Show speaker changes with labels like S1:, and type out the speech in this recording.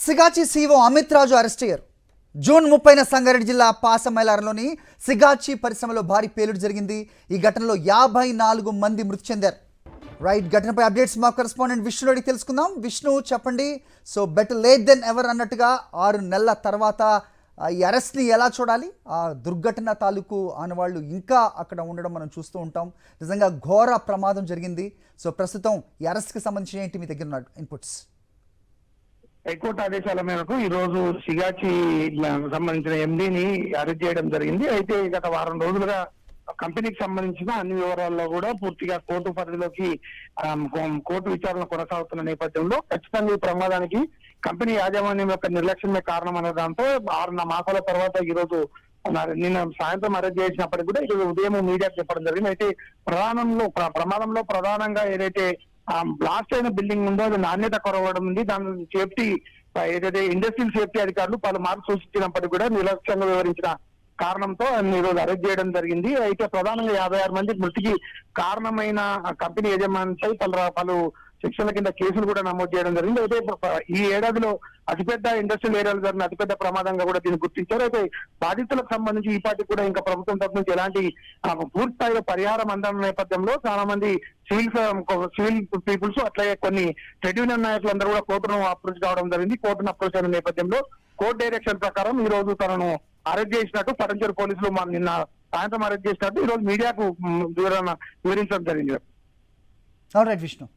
S1: Sigachi CO Amit రాజు arrest అయ్యారు. June 30న Sangareddy జిల్లా పాసమైలారంలోని సిగాచి పరిశ్రమలో భారీ పేలుడు జరిగింది. ఈ ఘటనలో 54 మంది మృతి చెందారు. రైట్, ఘటనపై అప్డేట్స్ మా కరెస్పాండెంట్ విష్ణు అడిగి తెలుసుకుందాం. విష్ణు, చెప్పండి. So better late than ever అన్నట్టుగా 6 నెలల తర్వాత ఈ అరెస్ట్ని ఎలా చూడాలి? ఆ దుర్ఘటన తాలూకు ఆనవాళ్ళు ఇంకా అక్కడ ఉండడం మనం చూస్తూ ఉంటాం. నిజంగా ఘోర ప్రమాదం జరిగింది. సో ప్రస్తుతం ఈ అరెస్ట్కి సంబంధించి ఏంటి మీ దగ్గర ఉన్న ఇన్పుట్స్?
S2: హైకోర్టు ఆదేశాల మేరకు ఈ రోజు సిగాచి సంబంధించిన ఎండీని అరెస్ట్ చేయడం జరిగింది. అయితే గత వారం రోజులుగా కంపెనీకి సంబంధించిన అన్ని వివరాల్లో కూడా పూర్తిగా కోర్టు పరిధిలోకి కోర్టు విచారణ కొనసాగుతున్న నేపథ్యంలో ఖచ్చితంగా ఈ ప్రమాదానికి కంపెనీ యాజమాన్యం యొక్క నిర్లక్ష్యమే కారణం అనే దాంతో 6 మాసాల తర్వాత ఈ రోజు నిన్న సాయంత్రం అరెస్ట్ చేసినప్పటికీ కూడా ఈరోజు ఉదయం మీడియాకు చెప్పడం జరిగింది. అయితే ప్రమాదంలో ప్రధానంగా ఏదైతే బ్లాస్ట్ అయిన బిల్డింగ్ ఉందో అది నాణ్యత కొరవడం ఉంది. దాని సేఫ్టీ ఏదైతే ఇండస్ట్రియల్ సేఫ్టీ అధికారులు పలుమార్లు సూచించినప్పటికీ కూడా నిర్లక్ష్యంగా వివరించిన కారణంతో ఈ రోజు అరెస్ట్ చేయడం జరిగింది. అయితే ప్రధానంగా 56 మంది మృతికి కారణమైన కంపెనీ యజమానిపై పలు శిక్షల కింద కేసులు కూడా నమోదు చేయడం జరిగింది. అయితే ఈ ఏడాదిలో అతిపెద్ద ఇండస్ట్రియల్ ఏరియాలో జరిగిన అతిపెద్ద ప్రమాదంగా కూడా దీన్ని గుర్తించారు. అయితే బాధితులకు సంబంధించి ఈ పార్టీ కూడా ఇంకా ప్రభుత్వం తరఫు నుంచి ఎలాంటి పూర్తి స్థాయిలో పరిహారం అందడం నేపథ్యంలో చాలా మంది సివిల్ పీపుల్స్ అట్లాగే కొన్ని ట్రేడ్ యూనియన్ నాయకులందరూ కూడా కోర్టును అప్రోచ్ కావడం జరిగింది. కోర్టును అప్రోచ్ అయిన నేపథ్యంలో కోర్టు డైరెక్షన్ ప్రకారం ఈ రోజు తనను అరెస్ట్ చేసినట్టు పరంజూరు పోలీసులు నిన్న సాయంత్రం అరెస్ట్ చేసినట్టు ఈ రోజు మీడియాకు వివరించడం జరిగింది.
S1: ఆల్రైట్ విష్ణు.